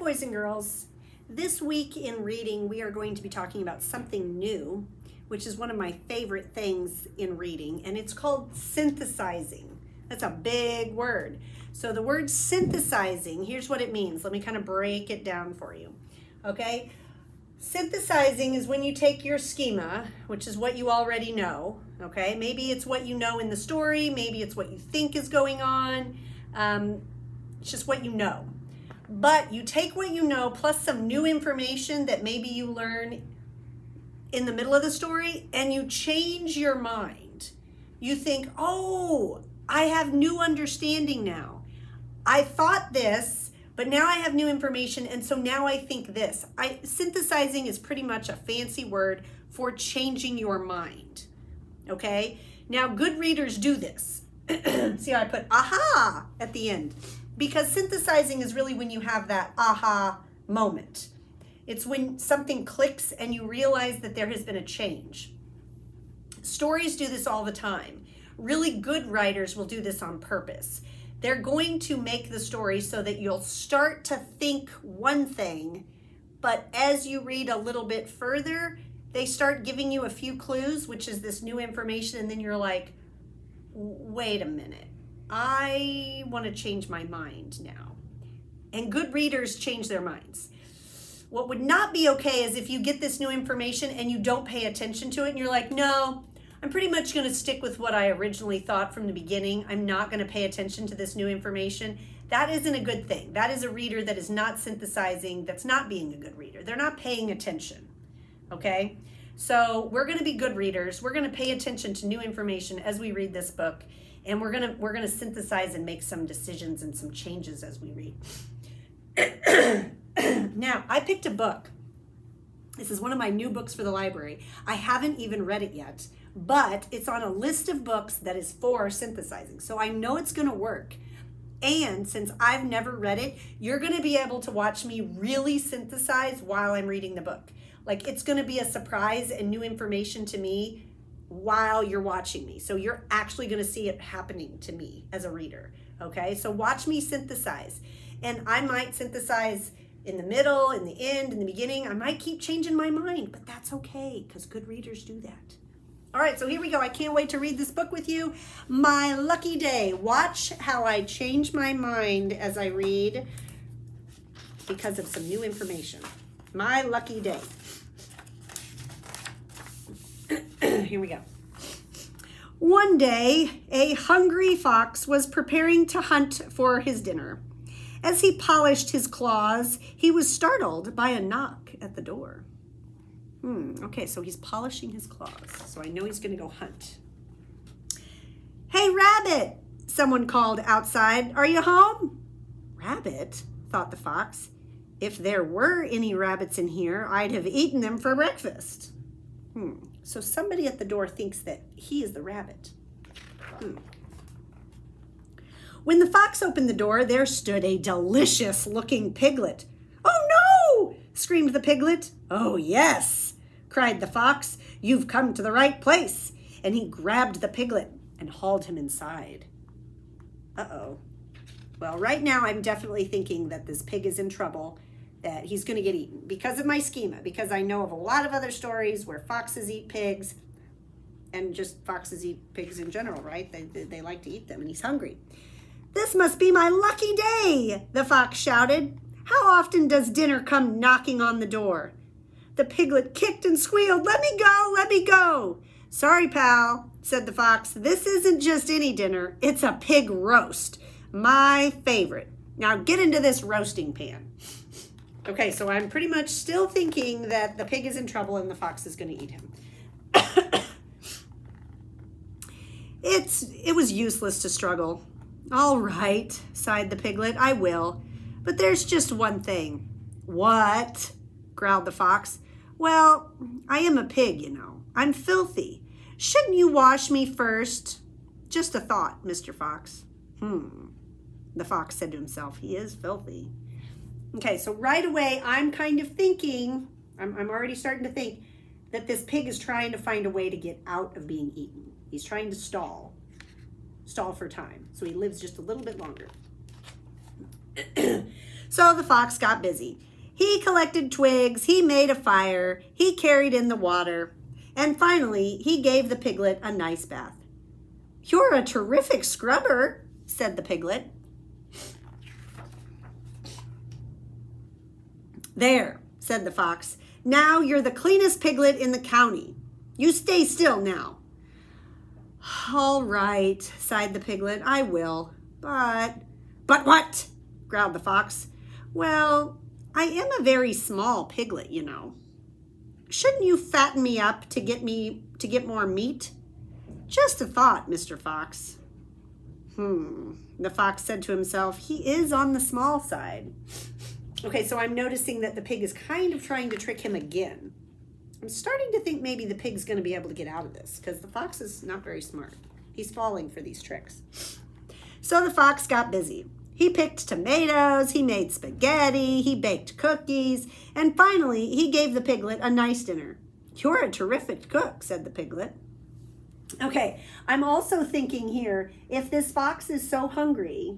boys and girls. This week in reading, we are going to be talking about something new, which is one of my favorite things in reading, and it's called synthesizing. That's a big word. So the word synthesizing, here's what it means. Let me kind of break it down for you, okay? Synthesizing is when you take your schema, which is what you already know, okay? Maybe it's what you know in the story, maybe it's what you think is going on. It's just what you know. But you take what you know plus some new information that maybe you learn in the middle of the story, and you change your mind. You think, oh, I have new understanding now. I thought this, but now I have new information, and so now I think this. Synthesizing is pretty much a fancy word for changing your mind, okay? Now, good readers do this. See how I put aha at the end? Because synthesizing is really when you have that aha moment. It's when something clicks and you realize that there has been a change. Stories do this all the time. Really good writers will do this on purpose. They're going to make the story so that you'll start to think one thing, but as you read a little bit further, they start giving you a few clues, which is this new information, and then you're like, wait a minute. I want to change my mind now. And good readers change their minds. What would not be okay is if you get this new information and you don't pay attention to it and you're like, no, I'm pretty much going to stick with what I originally thought from the beginning. I'm not going to pay attention to this new information. That isn't a good thing. That is a reader that is not synthesizing, that's not being a good reader. They're not paying attention, okay? So we're going to be good readers. We're going to pay attention to new information as we read this book. And we're gonna synthesize and make some decisions and some changes as we read. Now, I picked a book. This is one of my new books for the library. I haven't even read it yet, but it's on a list of books that is for synthesizing. So I know it's gonna work. And since I've never read it, you're gonna be able to watch me really synthesize while I'm reading the book. Like, it's gonna be a surprise and new information to me while you're watching me. So you're actually going to see it happening to me as a reader. Okay, so watch me synthesize. And I might synthesize in the middle, in the end, in the beginning. I might keep changing my mind, but that's okay because good readers do that. All right, so here we go. I can't wait to read this book with you. My Lucky Day. Watch how I change my mind as I read because of some new information. My Lucky Day. Here we go. One day, a hungry fox was preparing to hunt for his dinner. As he polished his claws, he was startled by a knock at the door. Okay, so he's polishing his claws, so I know he's going to go hunt. Hey, Rabbit, someone called outside. Are you home? Rabbit, thought the fox. If there were any rabbits in here, I'd have eaten them for breakfast. So somebody at the door thinks that he is the rabbit. When the fox opened the door, there stood a delicious-looking piglet. Oh, no! Screamed the piglet. Oh, yes, cried the fox. You've come to the right place. And he grabbed the piglet and hauled him inside. Uh-oh. Well, right now I'm definitely thinking that this pig is in trouble, that he's going to get eaten because of my schema, because I know of a lot of other stories where foxes eat pigs, and just foxes eat pigs in general, right? They like to eat them, and he's hungry. This must be my lucky day, the fox shouted. How often does dinner come knocking on the door? The piglet kicked and squealed. Let me go, let me go. Sorry, pal, said the fox. This isn't just any dinner. It's a pig roast, my favorite. Now get into this roasting pan. Okay, so I'm pretty much still thinking that the pig is in trouble and the fox is going to eat him. It was useless to struggle. All right, sighed the piglet, I will. But there's just one thing. What? Growled the fox. Well, I am a pig, you know. I'm filthy. Shouldn't you wash me first? Just a thought, Mr. Fox. The fox said to himself, he is filthy. Okay, so right away, I'm kind of thinking, I'm already starting to think that this pig is trying to find a way to get out of being eaten. He's trying to stall for time, so he lives just a little bit longer. So the fox got busy. He collected twigs, he made a fire, he carried in the water, and finally he gave the piglet a nice bath. "You're a terrific scrubber," said the piglet. "There," said the fox. "Now you're the cleanest piglet in the county. You stay still now." "All right," sighed the piglet, "I will. But what?" growled the fox. "Well, I am a very small piglet, you know. Shouldn't you fatten me up to get more meat?" "Just a thought, Mr. Fox." The fox said to himself, he is on the small side. Okay, so I'm noticing that the pig is kind of trying to trick him again. I'm starting to think maybe the pig's going to be able to get out of this because the fox is not very smart. He's falling for these tricks. So the fox got busy. He picked tomatoes, he made spaghetti, he baked cookies, and finally he gave the piglet a nice dinner. "You're a terrific cook," said the piglet. Okay, I'm also thinking here, if this fox is so hungry,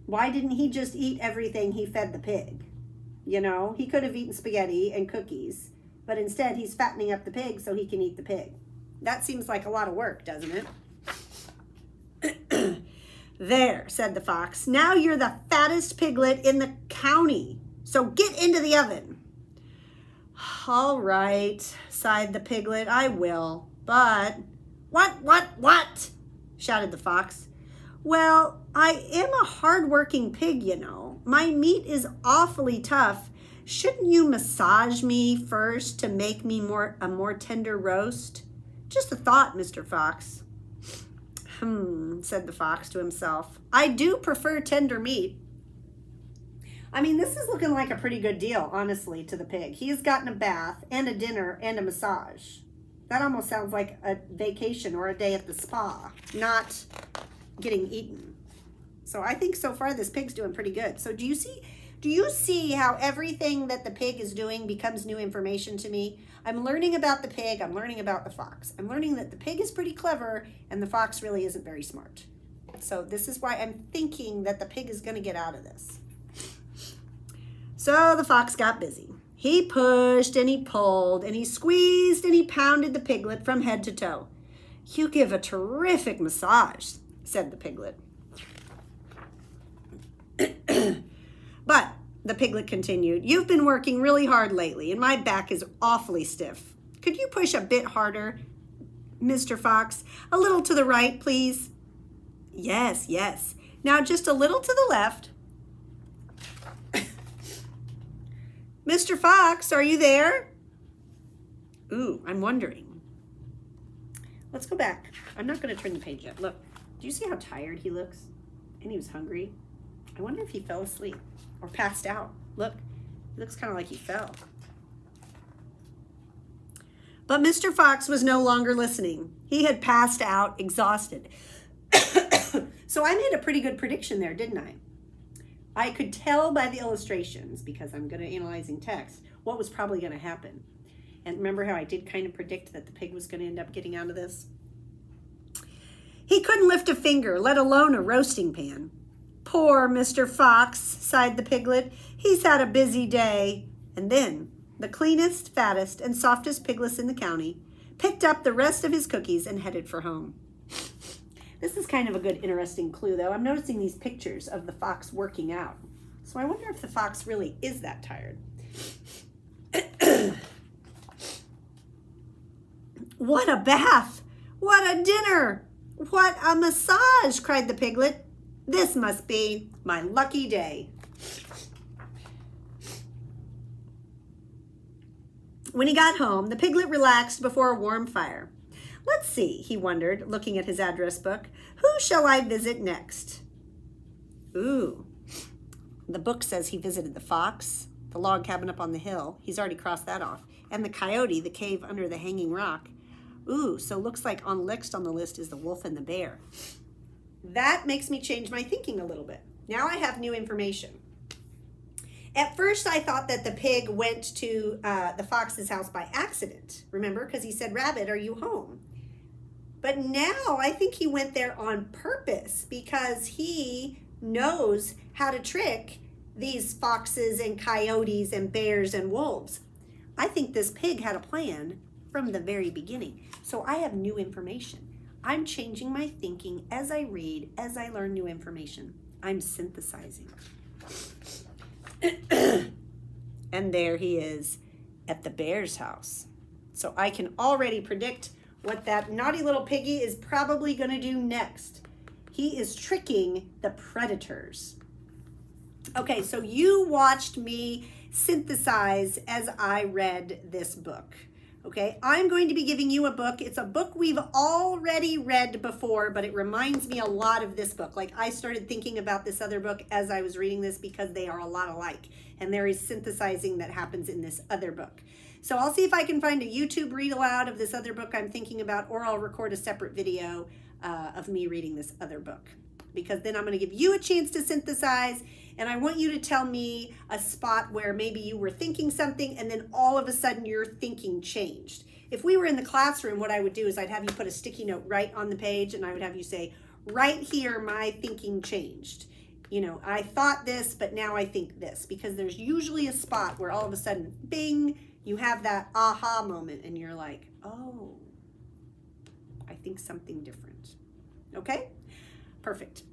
why didn't he just eat everything he fed the pig? You know, he could have eaten spaghetti and cookies, but instead he's fattening up the pig so he can eat the pig. That seems like a lot of work, doesn't it? "There," said the fox. "Now you're the fattest piglet in the county, so get into the oven." "All right," sighed the piglet, "I will. But..." What? shouted the fox. "Well, I am a hard-working pig, you know. My meat is awfully tough. Shouldn't you massage me first to make me a more tender roast? Just a thought, Mr. Fox." Said the fox to himself. "I do prefer tender meat." I mean, this is looking like a pretty good deal, honestly, to the pig. He's gotten a bath and a dinner and a massage. That almost sounds like a vacation or a day at the spa, not getting eaten. So I think so far this pig's doing pretty good. So do you see how everything that the pig is doing becomes new information to me? I'm learning about the pig, I'm learning about the fox. I'm learning that the pig is pretty clever and the fox really isn't very smart. So this is why I'm thinking that the pig is going to get out of this. So the fox got busy. He pushed and he pulled and he squeezed and he pounded the piglet from head to toe. "You give a terrific massage," said the piglet. "But," the piglet continued, "you've been working really hard lately and my back is awfully stiff. Could you push a bit harder, Mr. Fox? A little to the right, please." Yes. Now just a little to the left." "Mr. Fox, are you there?" Ooh, I'm wondering. Let's go back. I'm not going to turn the page yet. Look, do you see how tired he looks? And he was hungry. I wonder if he fell asleep or passed out. Look, it looks kind of like he fell. But Mr. Fox was no longer listening. He had passed out, exhausted. So I made a pretty good prediction there, didn't I? I could tell by the illustrations, because I'm good at analyzing text, what was probably going to happen. And remember how I did kind of predict that the pig was going to end up getting out of this? He couldn't lift a finger, let alone a roasting pan. "Poor Mr. Fox," sighed the piglet. "He's had a busy day." And then the cleanest, fattest, and softest piglet in the county picked up the rest of his cookies and headed for home. This is kind of a good, interesting clue, though. I'm noticing these pictures of the fox working out. So I wonder if the fox really is that tired. "What a bath! What a dinner! What a massage!" cried the piglet. "This must be my lucky day." When he got home, the piglet relaxed before a warm fire. "Let's see," he wondered, looking at his address book. "Who shall I visit next?" Ooh, the book says he visited the fox, the log cabin up on the hill. He's already crossed that off. And the coyote, the cave under the hanging rock. Ooh, so looks like next on the list is the wolf and the bear. That makes me change my thinking a little bit. Now I have new information. At first, I thought that the pig went to the fox's house by accident. Remember, because he said, "Rabbit, are you home?" But now I think he went there on purpose because he knows how to trick these foxes and coyotes and bears and wolves. I think this pig had a plan from the very beginning. So I have new information. I'm changing my thinking as I read, as I learn new information. I'm synthesizing. And there he is at the bear's house. So I can already predict what that naughty little piggy is probably going to do next. He is tricking the predators. Okay, so you watched me synthesize as I read this book. Okay, I'm going to be giving you a book. It's a book we've already read before, but it reminds me a lot of this book. Like, I started thinking about this other book as I was reading this because they are a lot alike, and there is synthesizing that happens in this other book. So I'll see if I can find a YouTube read aloud of this other book I'm thinking about, or I'll record a separate video of me reading this other book, because then I'm going to give you a chance to synthesize, and I want you to tell me a spot where maybe you were thinking something and then all of a sudden your thinking changed. If we were in the classroom, what I would do is I'd have you put a sticky note right on the page, and I would have you say, right here, my thinking changed. You know, I thought this, but now I think this, because there's usually a spot where all of a sudden, bing, you have that aha moment and you're like, oh, I think something different. Okay? Perfect.